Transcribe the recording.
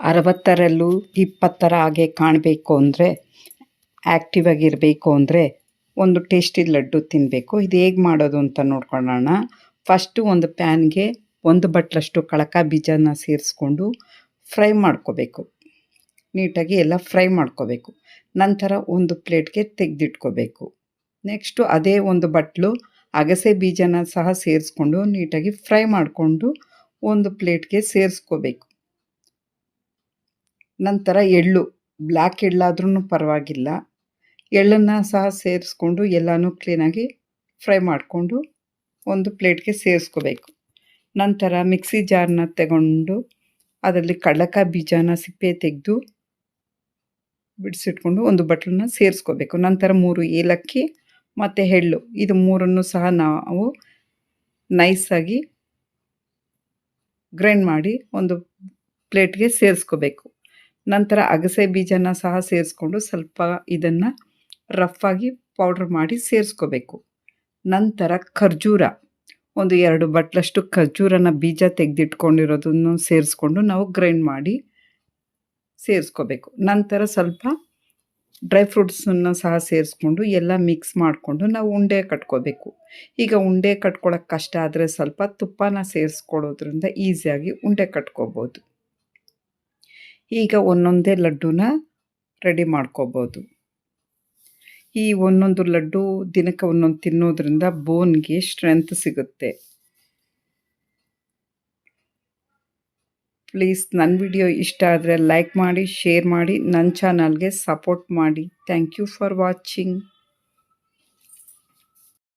60ರಲ್ಲೂ 20ರ ಹಾಗೆ ಕಾಣಬೇಕು ಅಂದರೆ, ಆ್ಯಕ್ಟಿವ್ ಆಗಿರಬೇಕು ಅಂದರೆ ಒಂದು ಟೇಸ್ಟಿ ಲಡ್ಡು ತಿನ್ನಬೇಕು. ಇದು ಹೇಗೆ ಮಾಡೋದು ಅಂತ ನೋಡ್ಕೊಳ್ಳೋಣ. ಫಸ್ಟು ಒಂದು ಪ್ಯಾನ್ಗೆ 1 ಬಟ್ಲಷ್ಟು ಕಳಕ ಬೀಜನ ಸೇರಿಸ್ಕೊಂಡು ಫ್ರೈ ಮಾಡ್ಕೋಬೇಕು. ನೀಟಾಗಿ ಎಲ್ಲ ಫ್ರೈ ಮಾಡ್ಕೋಬೇಕು. ನಂತರ ಒಂದು ಪ್ಲೇಟ್ಗೆ ತೆಗೆದಿಟ್ಕೋಬೇಕು. ನೆಕ್ಸ್ಟು ಅದೇ ಒಂದು ಬಟ್ಲು ಅಗಸೆ ಬೀಜನ ಸಹ ಸೇರಿಸ್ಕೊಂಡು ನೀಟಾಗಿ ಫ್ರೈ ಮಾಡಿಕೊಂಡು ಒಂದು ಪ್ಲೇಟ್ಗೆ ಸೇರಿಸ್ಕೋಬೇಕು. ನಂತರ ಎಳ್ಳು, ಬ್ಲ್ಯಾಕ್ ಎಳ್ಳಾದ್ರೂ ಪರವಾಗಿಲ್ಲ, ಎಳ್ಳನ್ನು ಸಹ ಸೇರಿಸ್ಕೊಂಡು ಎಲ್ಲನೂ ಕ್ಲೀನಾಗಿ ಫ್ರೈ ಮಾಡಿಕೊಂಡು ಒಂದು ಪ್ಲೇಟ್ಗೆ ಸೇರಿಸ್ಕೋಬೇಕು. ನಂತರ ಮಿಕ್ಸಿ ಜಾರನ್ನ ತಗೊಂಡು ಅದರಲ್ಲಿ ಕಡಲೆಕಾಯಿ ಬೀಜನ ಸಿಪ್ಪೆ ತೆಗೆದು ಬಿಡಿಸಿಟ್ಕೊಂಡು ಒಂದು ಬಟ್ಲನ್ನ ಸೇರಿಸ್ಕೋಬೇಕು. ನಂತರ 3 ಏಲಕ್ಕಿ ಮತ್ತು ಎಳ್ಳು, ಇದು ಮೂರನ್ನು ಸಹ ನಾವು ನೈಸಾಗಿ ಗ್ರೈಂಡ್ ಮಾಡಿ ಒಂದು ಪ್ಲೇಟ್ಗೆ ಸೇರಿಸ್ಕೋಬೇಕು. ನಂತರ ಅಗಸೆ ಬೀಜನ ಸಹ ಸೇರಿಸ್ಕೊಂಡು ಸ್ವಲ್ಪ ಇದನ್ನು ರಫಾಗಿ ಪೌಡ್ರ್ ಮಾಡಿ ಸೇರಿಸ್ಕೋಬೇಕು. ನಂತರ ಖರ್ಜೂರ, ಒಂದು 2 ಬಟ್ಲಷ್ಟು ಖರ್ಜೂರನ ಬೀಜ ತೆಗೆದಿಟ್ಕೊಂಡಿರೋದನ್ನು ಸೇರಿಸ್ಕೊಂಡು ನಾವು ಗ್ರೈಂಡ್ ಮಾಡಿ ಸೇರಿಸ್ಕೋಬೇಕು. ನಂತರ ಸ್ವಲ್ಪ ಡ್ರೈ ಫ್ರೂಟ್ಸನ್ನು ಸಹ ಸೇರಿಸ್ಕೊಂಡು ಎಲ್ಲ ಮಿಕ್ಸ್ ಮಾಡಿಕೊಂಡು ನಾವು ಉಂಡೆ ಕಟ್ಕೋಬೇಕು. ಈಗ ಉಂಡೆ ಕಟ್ಕೊಳ್ಳೋಕೆ ಕಷ್ಟ ಆದರೆ ಸ್ವಲ್ಪ ತುಪ್ಪನ ಸೇರಿಸ್ಕೊಳ್ಳೋದ್ರಿಂದ ಈಸಿಯಾಗಿ ಉಂಡೆ ಕಟ್ಕೋಬೋದು. ಈಗ ಒಂದೊಂದೇ ಲಡ್ಡುನ ರೆಡಿ ಮಾಡ್ಕೋಬೋದು. ಈ ಒಂದೊಂದು ಲಡ್ಡು ದಿನಕ್ಕೆ ಒಂದೊಂದು ತಿನ್ನೋದ್ರಿಂದ ಬೋನ್ಗೆ ಸ್ಟ್ರೆಂತ್ ಸಿಗುತ್ತೆ. ಪ್ಲೀಸ್ ನನ್ನ ವಿಡಿಯೋ ಇಷ್ಟ ಆದರೆ ಲೈಕ್ ಮಾಡಿ, ಶೇರ್ ಮಾಡಿ, ನನ್ನ ಚಾನಲ್ಗೆ ಸಪೋರ್ಟ್ ಮಾಡಿ. Thank you for watching.